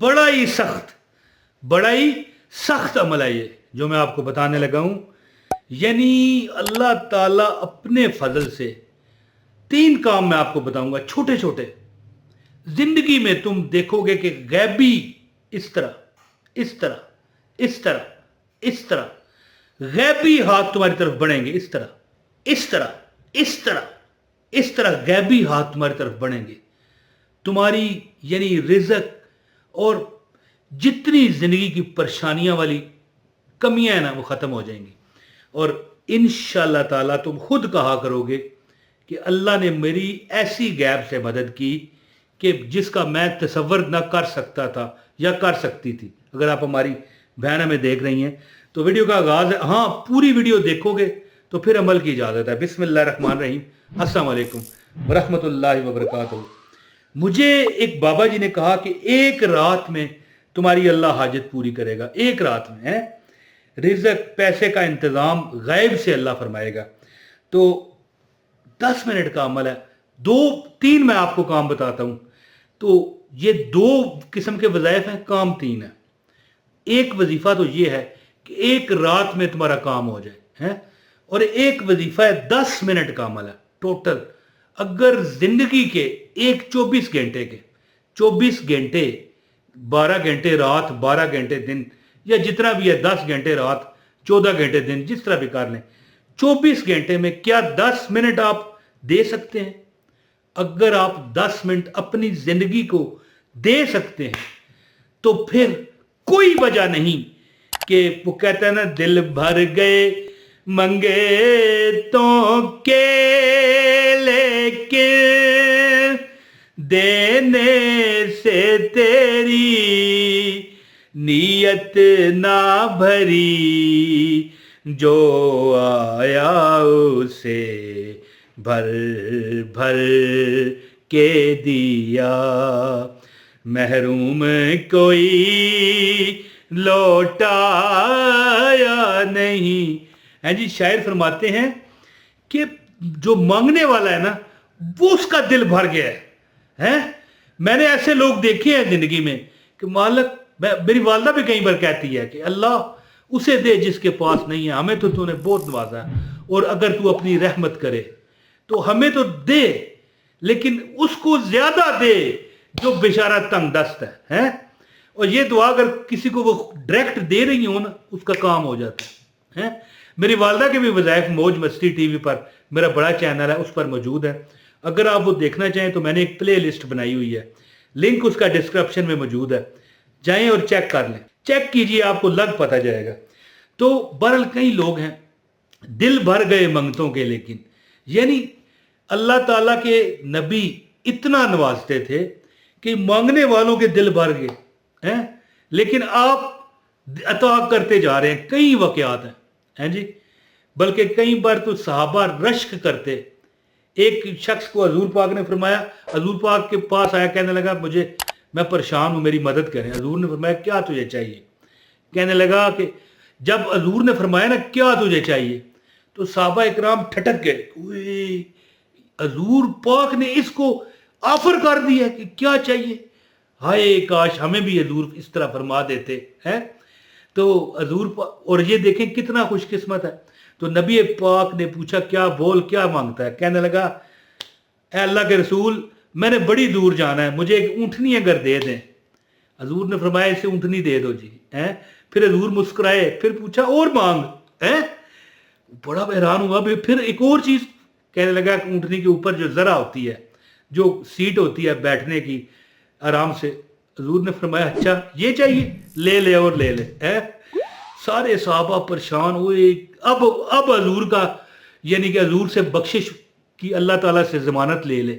बड़ा ही सख्त अमल है ये जो मैं आपको बताने लगा हूं। यानी अल्लाह ताला अपने फजल से 3 काम मैं आपको बताऊंगा, छोटे छोटे। जिंदगी में तुम देखोगे कि गैबी इस तरह इस तरह इस तरह इस तरह गैबी हाथ तुम्हारी तरफ बढ़ेंगे, इस तरह इस तरह इस तरह इस तरह गैबी हाथ तुम्हारी तरफ बढ़ेंगे। तुम्हारी यानी रिज़्क और जितनी जिंदगी की परेशानियां वाली कमियां हैं ना वो खत्म हो जाएंगी। और इंशाअल्लाह ताला तुम खुद कहा करोगे कि अल्लाह ने मेरी ऐसी गैब से मदद की कि जिसका मैं तसव्वुर ना कर सकता था या कर सकती थी। अगर आप हमारी बहन हमें देख रही हैं तो वीडियो का आगाज़ है, हाँ पूरी वीडियो देखोगे तो फिर अमल की इजाज़त है। बिस्मिल्लाहिर्रहमानिर्रहीम, अस्सलाम वालेकुम वरहमतुल्लाहि वबरकातुहू। मुझे एक बाबा जी ने कहा कि एक रात में तुम्हारी अल्लाह हाजत पूरी करेगा, एक रात में है। रिज़्क पैसे का इंतज़ाम गैब से अल्लाह फरमाएगा। तो 10 मिनट का अमल है। 2-3 मैं आपको काम बताता हूँ। तो ये 2 किस्म के वज़ाइफ हैं, काम 3 है। एक वजीफ़ा तो ये है कि एक रात में तुम्हारा काम हो जाए है, और एक वजीफ़ा है 10 मिनट का अमल है टोटल। अगर जिंदगी के एक 24 घंटे के 24 घंटे 12 घंटे रात 12 घंटे दिन या जितना भी है 10 घंटे रात 14 घंटे दिन, जिस तरह भी कर लें, 24 घंटे में क्या 10 मिनट आप दे सकते हैं? अगर आप 10 मिनट अपनी जिंदगी को दे सकते हैं तो फिर कोई वजह नहीं कि वो कहता है ना, दिल भर गए मंगे तो के लेके देने से तेरी नीयत ना भरी, जो आया उसे भर भर के दिया, महरूम कोई लौटाया नहीं। हैं जी, शायर फरमाते हैं कि जो मांगने वाला है ना वो उसका दिल भर गया है। मैंने ऐसे लोग देखे हैं जिंदगी में कि मालिक, मेरी वालदा भी कई बार कहती है कि अल्लाह उसे दे जिसके पास नहीं है, हमें तो तूने बहुत नवाजा है, और अगर तू अपनी रहमत करे तो हमें तो दे, लेकिन उसको ज्यादा दे जो बेचारा तंग दस्त है। और ये दुआ अगर किसी को वो डायरेक्ट दे रही हो ना, उसका काम हो जाता है। मेरी वालदा के भी वज़ाइफ मौज मस्ती टीवी पर मेरा बड़ा चैनल है, उस पर मौजूद है। अगर आप वो देखना चाहें तो मैंने एक प्ले लिस्ट बनाई हुई है, लिंक उसका डिस्क्रिप्शन में मौजूद है, जाएं और चेक कर लें, चेक कीजिए, आपको लग पता जाएगा। तो बहरहाल कई लोग हैं दिल भर गए मंगतों के, लेकिन यानी अल्लाह ताला के नबी इतना नवाजते थे कि मांगने वालों के दिल भर गए हैं, लेकिन आप अता करते जा रहे हैं। कई वाक़यात हैं जी, बल्कि कई बार तो सहाबा रश्क करते। एक शख्स को हजूर पाक ने फरमाया, हजूर पाक के पास आया, कहने लगा मैं परेशान हूँ, मेरी मदद करें। हजूर ने फरमाया क्या तुझे चाहिए? कहने लगा कि जब हजूर ने फरमाया ना क्या तुझे चाहिए, तो सहाबा इकराम ठटक गए। हजूर पाक ने इसको ऑफर कर दिया कि क्या चाहिए, हाय काश हमें भी हजूर इस तरह फरमा देते हैं। तो हजूर और ये देखें कितना खुशकिस्मत है। तो नबी पाक ने पूछा क्या बोल, क्या मांगता है? कहने लगा ए अल्लाह के रसूल, मैंने बड़ी दूर जाना है, मुझे एक ऊँटनी अगर दे दें। हजूर ने फरमाया इसे ऊँटनी दे दो जी। हैं? फिर हजूर मुस्कुराए, फिर पूछा और मांग। हैं? बड़ा हैरान हुआ। फिर एक और चीज कहने लगा, ऊँटनी के ऊपर जो जरा होती है, जो सीट होती है बैठने की आराम से। हजूर ने फरमाया अच्छा ये चाहिए, ले ले और ले ले। सारे सहाबा परेशान हुए। अब हजूर का यानी कि हजूर से बख्शिश की अल्लाह ताला से जमानत ले ले,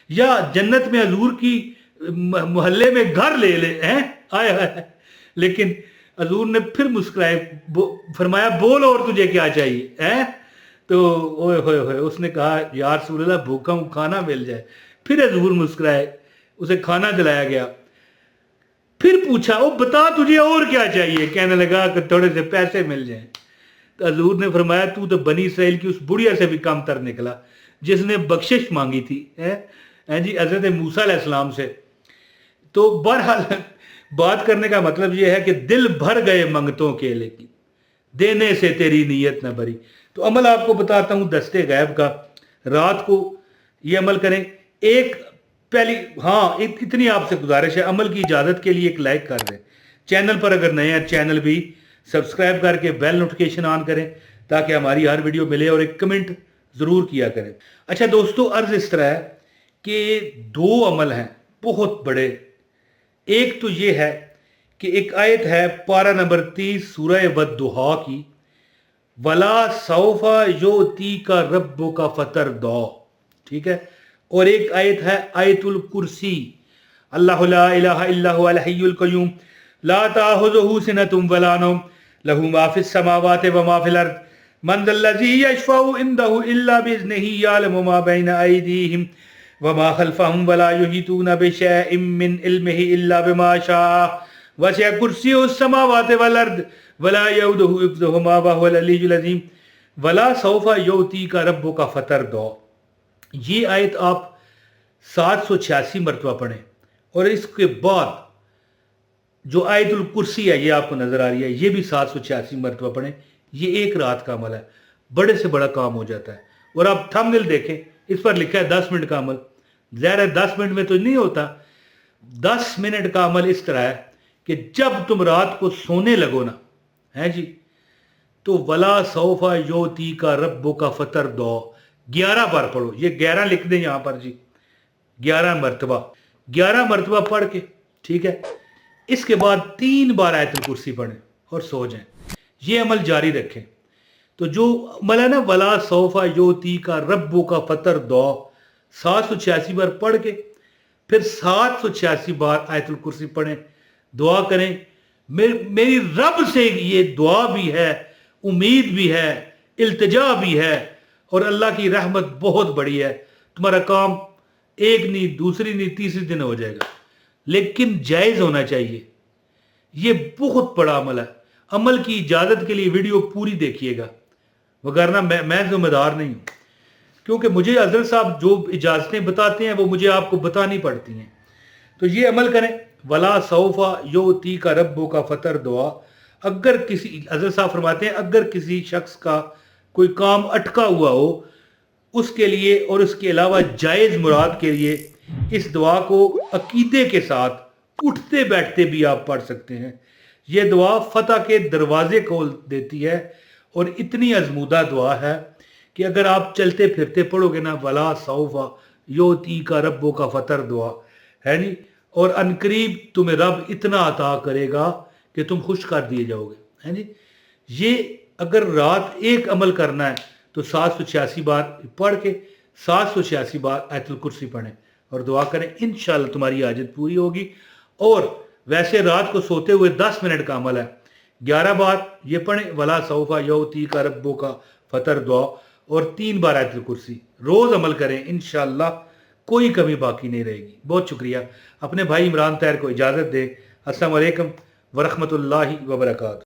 या जन्नत में हजूर की मोहल्ले में घर ले ले। आया लेकिन हजूर ने फिर मुस्कुराए, फरमाया बोल और तुझे क्या चाहिए? तो ओए होए होए, उसने कहा या रसूल अल्लाह भूखा हूँ, खाना मिल जाए। फिर हजूर मुस्कुराए, उसे खाना दिलाया गया। फिर पूछा वो बता तुझे और क्या चाहिए? कहने लगा कि थोड़े से पैसे मिल जाएं। तो हजूर ने फरमाया तू तो बनी इसराइल की उस बुढ़िया से भी कम तर निकला जिसने बख्शिश मांगी थी जी हजरत मूसा अलैहिस्सलाम से। तो बहरहाल बात करने का मतलब ये है कि दिल भर गए मंगतों के, लेकिन देने से तेरी नीयत न भरी। तो अमल आपको बताता हूं दस्ते गैब का, रात को ये अमल करें। एक पहली इतनी आपसे गुजारिश है, अमल की इजाजत के लिए एक लाइक कर दें, चैनल पर अगर नए हैं चैनल भी सब्सक्राइब करके बेल नोटिफिकेशन ऑन करें ताकि हमारी हर वीडियो मिले, और एक कमेंट जरूर किया करें। अच्छा दोस्तों, अर्ज इस तरह है कि दो अमल हैं बहुत बड़े। एक तो ये है कि एक आयत है पारा नंबर 30 सूरह वद्दुहा की, वला सौफा योती का रब्बो का फतर दो, ठीक है। और एक आयत है आयतुल कुर्सी, अल्लाहु ला इलाहा इल्ला हुवल हय्युल क़य्यूम ला ताखुज़ुहु सिनतुम वला नौम लहू मा फिस समावाति व मा फिल अर्द मन ज़ल्लज़ी यशफ़उ इंदहु इल्ला बिइज़्निही यअलमु मा बैन अयदीहिम व मा खल्फ़हुम वला युहीतूना बिशैइन मिन इल्मिही इल्ला बिमा शाअ वसिअ कुर्सियुहुस समावाति वल अर्द वला यऊदुहु हिफ़्ज़ुहुमा व हुवल अलिय्युल अज़ीम वला सौफ़ा युअतीका रब्बुका फ़तरदा। ये आयत आप 786 मरतबा पढ़ें, और इसके बाद जो आयतुल कुर्सी है ये आपको नजर आ रही है, ये भी 786 मरतबा पढ़ें। ये एक रात का अमल है, बड़े से बड़ा काम हो जाता है। और आप थंबनेल देखें, इस पर लिखा है 10 मिनट का अमल। ज़ाहिर है 10 मिनट में तो नहीं होता। 10 मिनट का अमल इस तरह है कि जब तुम रात को सोने लगो ना, है जी, तो वला सौफा योती का रब्बो का फतर दो 11 बार पढ़ो। ये 11 लिख दें यहां पर जी, 11 मरतबा पढ़ के, ठीक है। इसके बाद 3 बार आयतुल कुर्सी पढ़ें और सो जाएं। ये अमल जारी रखें। तो जो अमल है ना, वला सौफा योती का रब्बो का फतर दो, 786 बार पढ़ के फिर 786 बार आयतुल कुर्सी पढ़ें, दुआ करें। मेरी रब से ये दुआ भी है, उम्मीद भी है, इल्तिजा भी है, और अल्लाह की रहमत बहुत बड़ी है। तुम्हारा काम एक नहीं, दूसरी नहीं, तीसरी दिन हो जाएगा, लेकिन जायज़ होना चाहिए। ये बहुत बड़ा अमल है। अमल की इजाज़त के लिए वीडियो पूरी देखिएगा, वगरना मैं जिम्मेदार नहीं हूँ, क्योंकि मुझे हज़रत साहब जो इजाज़तें बताते हैं वो मुझे आपको बतानी पड़ती हैं। तो ये अमल करें, वला सौफा योती का रब्बो का फतर दुआ। अगर किसी, हज़रत साहब फरमाते हैं, अगर किसी शख्स का कोई काम अटका हुआ हो, उसके लिए और उसके अलावा जायज़ मुराद के लिए इस दुआ को अकीदे के साथ उठते बैठते भी आप पढ़ सकते हैं। ये दुआ फतह के दरवाजे खोल देती है, और इतनी अजमूदा दुआ है कि अगर आप चलते फिरते पढ़ोगे ना, वला सौफा योती का रब्बो का फतर दुआ, है नी, और अनकरीब तुम्हें रब इतना अता करेगा कि तुम खुश कर दिए जाओगे, है नी। ये अगर रात एक अमल करना है तो 786 बार पढ़ के 786 बार आयतुल कुर्सी पढ़ें और दुआ करें, इंशाअल्लाह तुम्हारी हाजत पूरी होगी। और वैसे रात को सोते हुए 10 मिनट का अमल है, 11 बार ये पढ़ें, वला सौफा योती का रब्बो का फतर दुआ, और 3 बार आयतुल कुर्सी। रोज़ अमल करें, इंशाअल्लाह कोई कमी बाकी नहीं रहेगी। बहुत शुक्रिया। अपने भाई इमरान तैर को इजाज़त दें। अस्सलाम वालेकुम व रहमतुल्लाहि व बरकातहू।